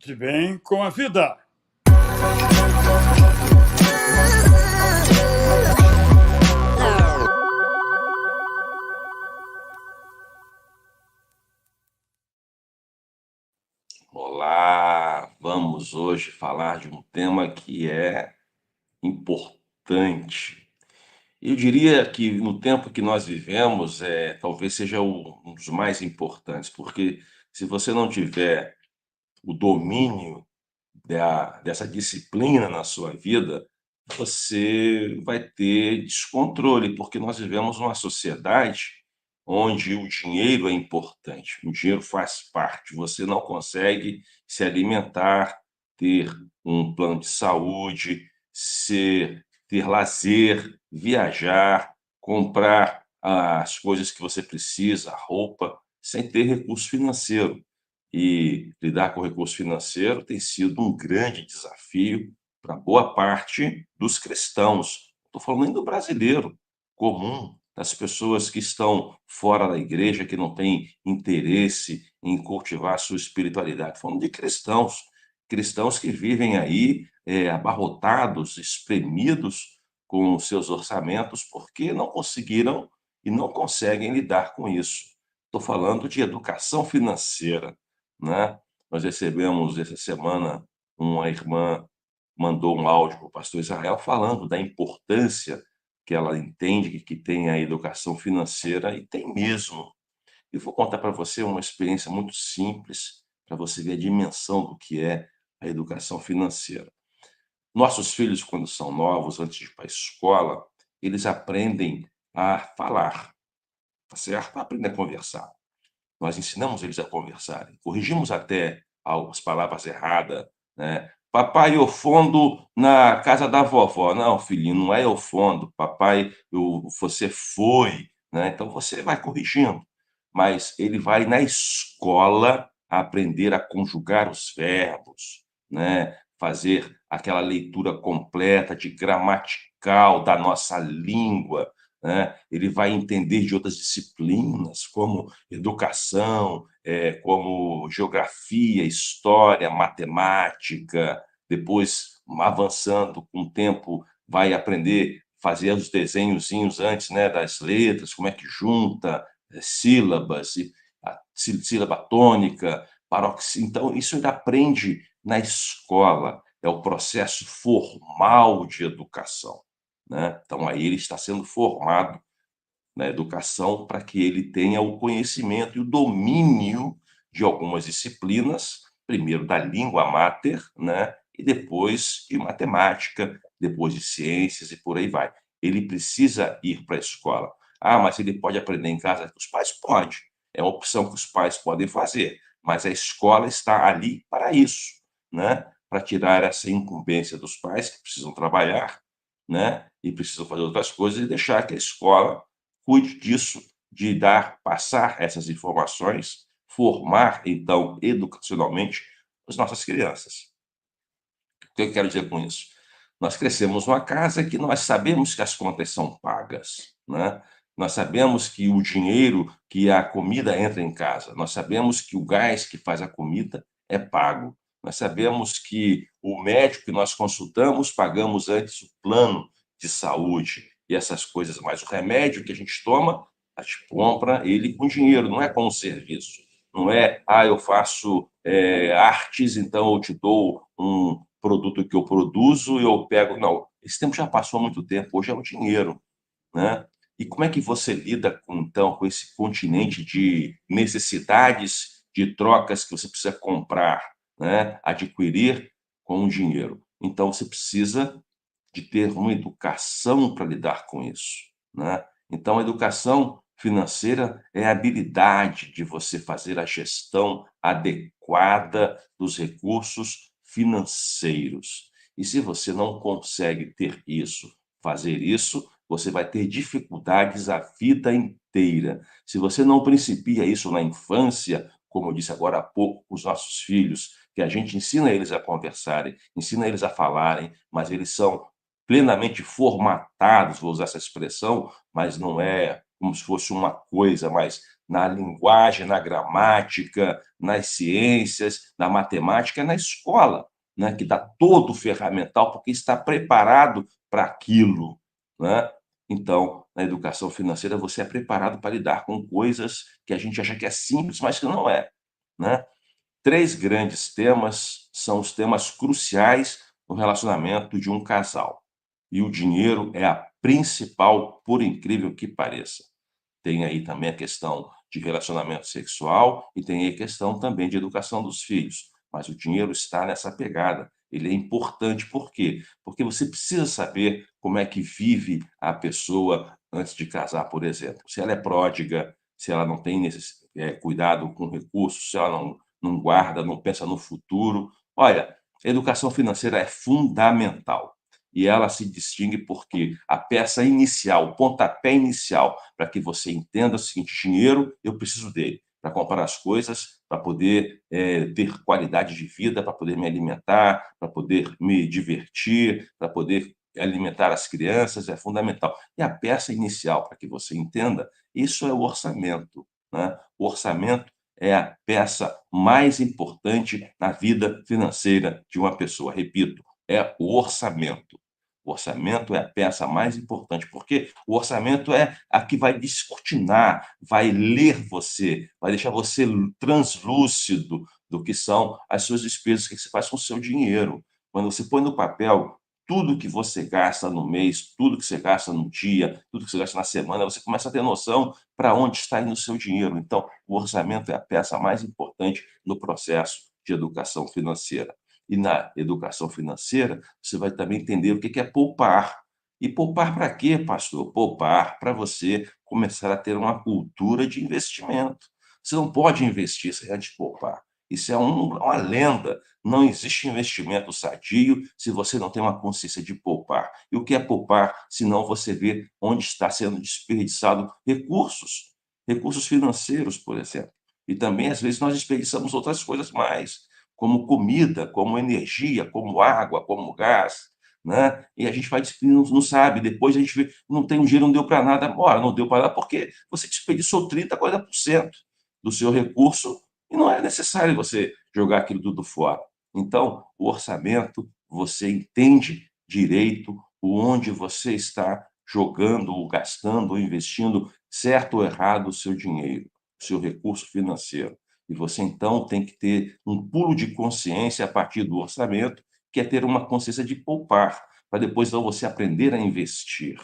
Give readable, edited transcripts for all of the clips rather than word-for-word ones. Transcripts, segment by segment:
De bem com a vida. Olá, vamos hoje falar de um tema que é importante. Eu diria que no tempo que nós vivemos, talvez seja um dos mais importantes, porque se você não tiver o domínio dessa disciplina na sua vida, você vai ter descontrole, porque nós vivemos numa sociedade onde o dinheiro é importante, o dinheiro faz parte, você não consegue se alimentar, ter um plano de saúde, ter lazer, viajar, comprar as coisas que você precisa, roupa, sem ter recurso financeiro. E lidar com o recurso financeiro tem sido um grande desafio para boa parte dos cristãos. Estou falando nem do brasileiro comum, das pessoas que estão fora da igreja, que não têm interesse em cultivar a sua espiritualidade. Falando de cristãos, cristãos que vivem aí abarrotados, espremidos com os seus orçamentos, porque não conseguiram e não conseguem lidar com isso. Estou falando de educação financeira, né? Nós recebemos essa semana uma irmã mandou um áudio para o pastor Israel falando da importância que ela entende que tem a educação financeira, e tem mesmo. Eu vou contar para você uma experiência muito simples, para você ver a dimensão do que é a educação financeira. Nossos filhos, quando são novos, antes de ir para a escola, eles aprendem a falar, tá certo? Aprendem a conversar. Nós ensinamos eles a conversarem, corrigimos até as palavras erradas, né. "Papai, eu fondo na casa da vovó". "Não, filhinho, não é eu fondo, papai, você foi", né. Então você vai corrigindo, mas ele vai na escola aprender a conjugar os verbos, né, fazer aquela leitura completa de gramatical da nossa língua, né. Ele vai entender de outras disciplinas, como educação, como geografia, história, matemática, depois, avançando com o tempo, vai aprender fazer os desenhozinhos antes, né, das letras, como é que junta, sílabas, e a sílaba tônica, então isso ele aprende na escola, é o processo formal de educação, né. Então aí ele está sendo formado na educação para que ele tenha o conhecimento e o domínio de algumas disciplinas, primeiro da língua mater, né, e depois de matemática, depois de ciências e por aí vai. Ele precisa ir para a escola. "Ah, mas ele pode aprender em casa?" Os pais pode, é uma opção que os pais podem fazer, mas a escola está ali para isso, né, para tirar essa incumbência dos pais que precisam trabalhar, né, e precisam fazer outras coisas, e deixar que a escola cuide disso, de passar essas informações, formar, então, educacionalmente, as nossas crianças. O que eu quero dizer com isso? Nós crescemos numa casa que nós sabemos que as contas são pagas, né? Nós sabemos que o dinheiro, que a comida entra em casa, nós sabemos que o gás que faz a comida é pago, nós sabemos que o médico que nós consultamos, pagamos antes o plano de saúde e essas coisas, mas o remédio que a gente toma, a gente compra ele com dinheiro, não é com um serviço. Não é, eu faço artes, então eu te dou um produto que eu produzo e eu pego. Não, esse tempo já passou há muito tempo, hoje é o dinheiro, né? E como é que você lida então com esse continente de necessidades, de trocas que você precisa comprar, né, adquirir com o dinheiro? Então você precisa de ter uma educação para lidar com isso, né? Então a educação financeira é a habilidade de você fazer a gestão adequada dos recursos financeiros. E se você não consegue ter isso, fazer isso, você vai ter dificuldades a vida inteira. Se você não principia isso na infância, como eu disse agora há pouco com os nossos filhos, que a gente ensina eles a conversarem, ensina eles a falarem, mas eles são plenamente formatados, vou usar essa expressão, mas não é como se fosse uma coisa mais na linguagem, na gramática, nas ciências, na matemática, na escola, né, que dá todo o ferramental, porque está preparado para aquilo, né? Então, na educação financeira, você é preparado para lidar com coisas que a gente acha que é simples, mas que não é, né? Três grandes temas são os temas cruciais no relacionamento de um casal. E o dinheiro é a principal, por incrível que pareça. Tem aí também a questão de relacionamento sexual e tem aí a questão também de educação dos filhos. Mas o dinheiro está nessa pegada. Ele é importante por quê? Porque você precisa saber como é que vive a pessoa antes de casar, por exemplo. Se ela é pródiga, se ela não tem cuidado com recursos, se ela não guarda, não pensa no futuro. Olha, a educação financeira é fundamental. E ela se distingue porque a peça inicial, o pontapé inicial, para que você entenda o seguinte: dinheiro, eu preciso dele para comprar as coisas, para poder ter qualidade de vida, para poder me alimentar, para poder me divertir, para poder alimentar as crianças, é fundamental. E a peça inicial, para que você entenda, isso é o orçamento, né? O orçamento é a peça mais importante na vida financeira de uma pessoa. Repito, é o orçamento. O orçamento é a peça mais importante, porque o orçamento é a que vai descortinar, vai ler você, vai deixar você translúcido do que são as suas despesas, o que você faz com o seu dinheiro. Quando você põe no papel tudo que você gasta no mês, tudo que você gasta no dia, tudo que você gasta na semana, você começa a ter noção para onde está indo o seu dinheiro. Então, o orçamento é a peça mais importante no processo de educação financeira. E na educação financeira, você vai também entender o que é poupar. E poupar para quê, pastor? Poupar para você começar a ter uma cultura de investimento. Você não pode investir sem antes poupar. Isso é uma lenda. Não existe investimento sadio se você não tem uma consciência de poupar. E o que é poupar, se não você ver onde está sendo desperdiçado recursos, recursos financeiros, por exemplo. E também, às vezes, nós desperdiçamos outras coisas mais, como comida, como energia, como água, como gás, né? E a gente vai não sabe, depois a gente vê, não tem um dinheiro, não deu para nada. Ora, não deu para nada porque você desperdiçou 30, 40% do seu recurso e não é necessário você jogar aquilo tudo fora. Então, o orçamento, você entende direito onde você está jogando, ou gastando, ou investindo, certo ou errado, o seu dinheiro, o seu recurso financeiro. E você, então, tem que ter um pulo de consciência a partir do orçamento, que é ter uma consciência de poupar, para depois, então, você aprender a investir,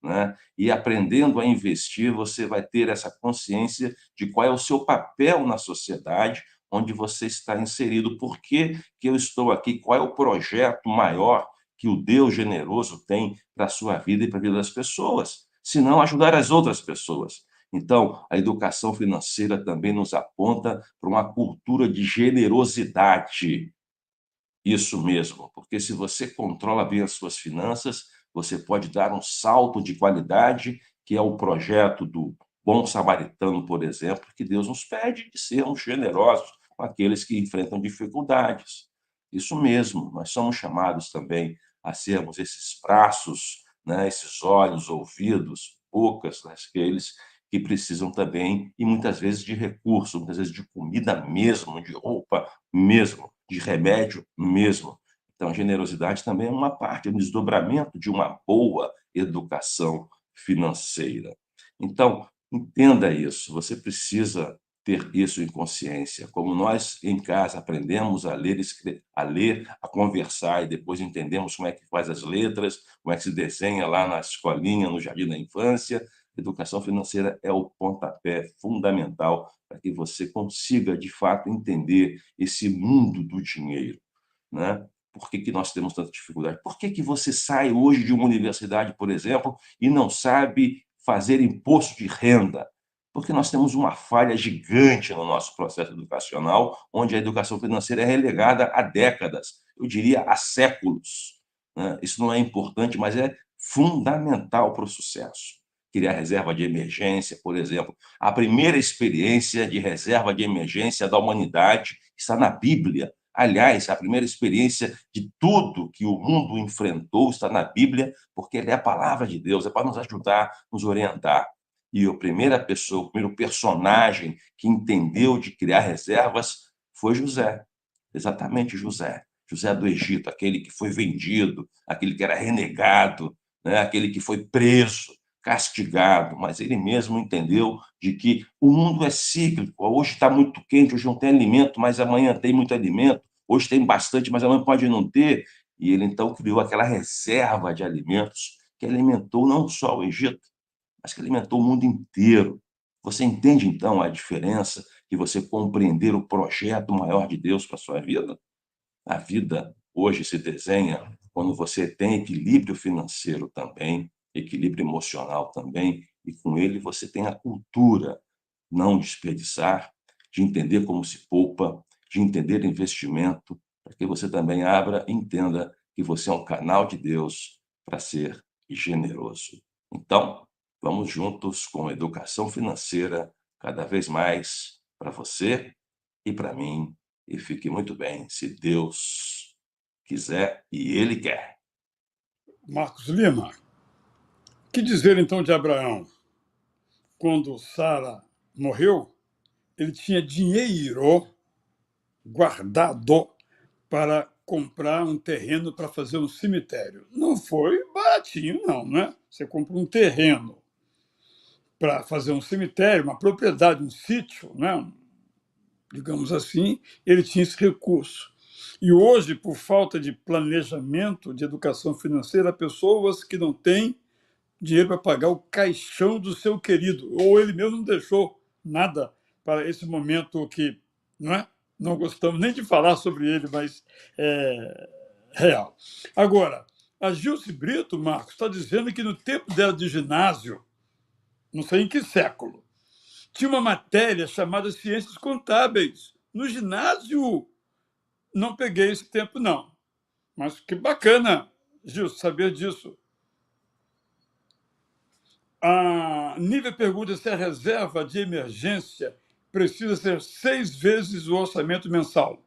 né? E aprendendo a investir, você vai ter essa consciência de qual é o seu papel na sociedade, onde você está inserido. Por que que eu estou aqui? Qual é o projeto maior que o Deus generoso tem para a sua vida e para a vida das pessoas? Se não ajudar as outras pessoas. Então, a educação financeira também nos aponta para uma cultura de generosidade. Isso mesmo, porque se você controla bem as suas finanças, você pode dar um salto de qualidade, que é o projeto do bom samaritano, por exemplo, que Deus nos pede de sermos generosos com aqueles que enfrentam dificuldades. Isso mesmo, nós somos chamados também a sermos esses braços, né, esses olhos, ouvidos, bocas, né, aqueles que precisam também, e muitas vezes de recurso, muitas vezes de comida mesmo, de roupa mesmo, de remédio mesmo. Então, a generosidade também é uma parte, é um desdobramento de uma boa educação financeira. Então, entenda isso, você precisa ter isso em consciência. Como nós em casa aprendemos a conversar e depois entendemos como é que faz as letras, como é que se desenha lá na escolinha, no jardim da infância, educação financeira é o pontapé fundamental para que você consiga, de fato, entender esse mundo do dinheiro, né? Por que que nós temos tanta dificuldade? Por que que você sai hoje de uma universidade, por exemplo, e não sabe fazer imposto de renda? Porque nós temos uma falha gigante no nosso processo educacional, onde a educação financeira é relegada há décadas, eu diria há séculos, né? Isso não é importante, mas é fundamental para o sucesso. Criar reserva de emergência, por exemplo. A primeira experiência de reserva de emergência da humanidade está na Bíblia. Aliás, a primeira experiência de tudo que o mundo enfrentou está na Bíblia, porque ela é a palavra de Deus, é para nos ajudar, nos orientar. E a primeira pessoa, o primeiro personagem que entendeu de criar reservas foi José. Exatamente José. José do Egito, aquele que foi vendido, aquele que era renegado, né? Aquele que foi preso, castigado, mas ele mesmo entendeu de que o mundo é cíclico. Hoje está muito quente, hoje não tem alimento, mas amanhã tem muito alimento. Hoje tem bastante, mas amanhã pode não ter. E ele então criou aquela reserva de alimentos que alimentou não só o Egito, mas que alimentou o mundo inteiro. Você entende então a diferença de você compreender o projeto maior de Deus para a sua vida? A vida hoje se desenha quando você tem equilíbrio financeiro também, equilíbrio emocional também, e com ele você tem a cultura, não desperdiçar, de entender como se poupa, de entender investimento, para que você também abra e entenda que você é um canal de Deus para ser generoso. Então, vamos juntos com educação financeira cada vez mais para você e para mim, e fique muito bem, se Deus quiser e Ele quer. Marcos Lima, que dizer então de Abraão? Quando Sara morreu, ele tinha dinheiro guardado para comprar um terreno para fazer um cemitério. Não foi baratinho, não, né? Você compra um terreno para fazer um cemitério, uma propriedade, um sítio, né? Digamos assim, ele tinha esse recurso. E hoje, por falta de planejamento, de educação financeira, pessoas que não têm dinheiro para pagar o caixão do seu querido, ou ele mesmo não deixou nada para esse momento que, não é? Não gostamos nem de falar sobre ele, mas é real. Agora, a Gilce Brito, Marcos, está dizendo que no tempo dela de ginásio, não sei em que século, tinha uma matéria chamada Ciências Contábeis. No ginásio, não peguei esse tempo, não. Mas que bacana, Gilson, saber disso. A Nívia pergunta se a reserva de emergência precisa ser 6 vezes o orçamento mensal.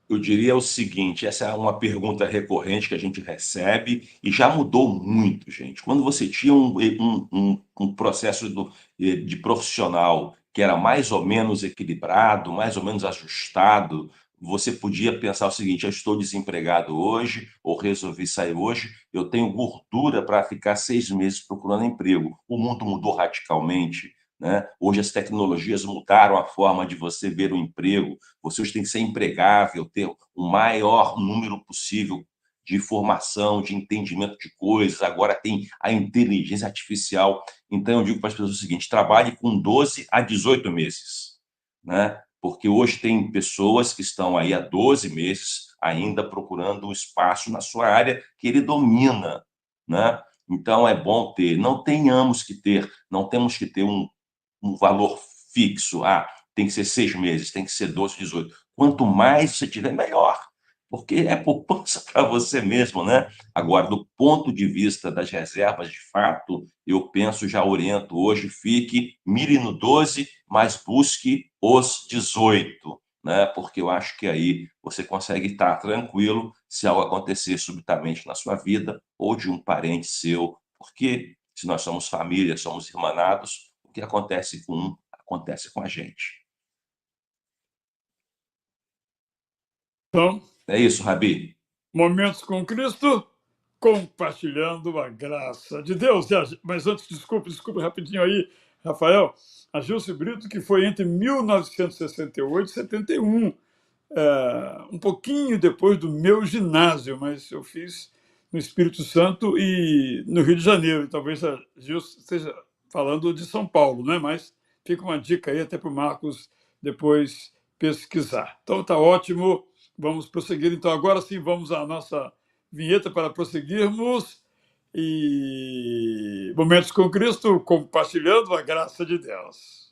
Eu diria o seguinte, essa é uma pergunta recorrente que a gente recebe e já mudou muito, gente. Quando você tinha um processo de profissional que era mais ou menos equilibrado, mais ou menos ajustado, você podia pensar o seguinte: eu estou desempregado hoje, ou resolvi sair hoje, eu tenho gordura para ficar 6 meses procurando emprego. O mundo mudou radicalmente, né? Hoje as tecnologias mudaram a forma de você ver o emprego. Você hoje tem que ser empregável, ter o maior número possível de informação, de entendimento de coisas. Agora tem a inteligência artificial. Então, eu digo para as pessoas o seguinte: trabalhe com 12 a 18 meses, né? Porque hoje tem pessoas que estão aí há 12 meses ainda procurando um espaço na sua área que ele domina, né? Então, é bom ter. Não temos que ter um valor fixo. Ah, tem que ser 6 meses, tem que ser 12, 18. Quanto mais você tiver, melhor. Porque é poupança para você mesmo, né? Agora, do ponto de vista das reservas, de fato, eu penso, já oriento hoje, mire no 12, mas busque os 18, né? Porque eu acho que aí você consegue estar tranquilo se algo acontecer subitamente na sua vida ou de um parente seu, porque se nós somos família, somos irmanados, o que acontece com um, acontece com a gente. Então, É isso, Rabi. Momentos com Cristo, compartilhando a graça de Deus. Mas antes, desculpe rapidinho aí, Rafael. A Gilce Brito, que foi entre 1968 e 71, um pouquinho depois do meu ginásio, mas eu fiz no Espírito Santo e no Rio de Janeiro. E talvez a Gilce esteja falando de São Paulo, né? Mas fica uma dica aí até para o Marcos depois pesquisar. Então tá ótimo. Vamos prosseguir. Então agora sim vamos à nossa vinheta para prosseguirmos. E Momentos com Cristo, compartilhando a graça de Deus.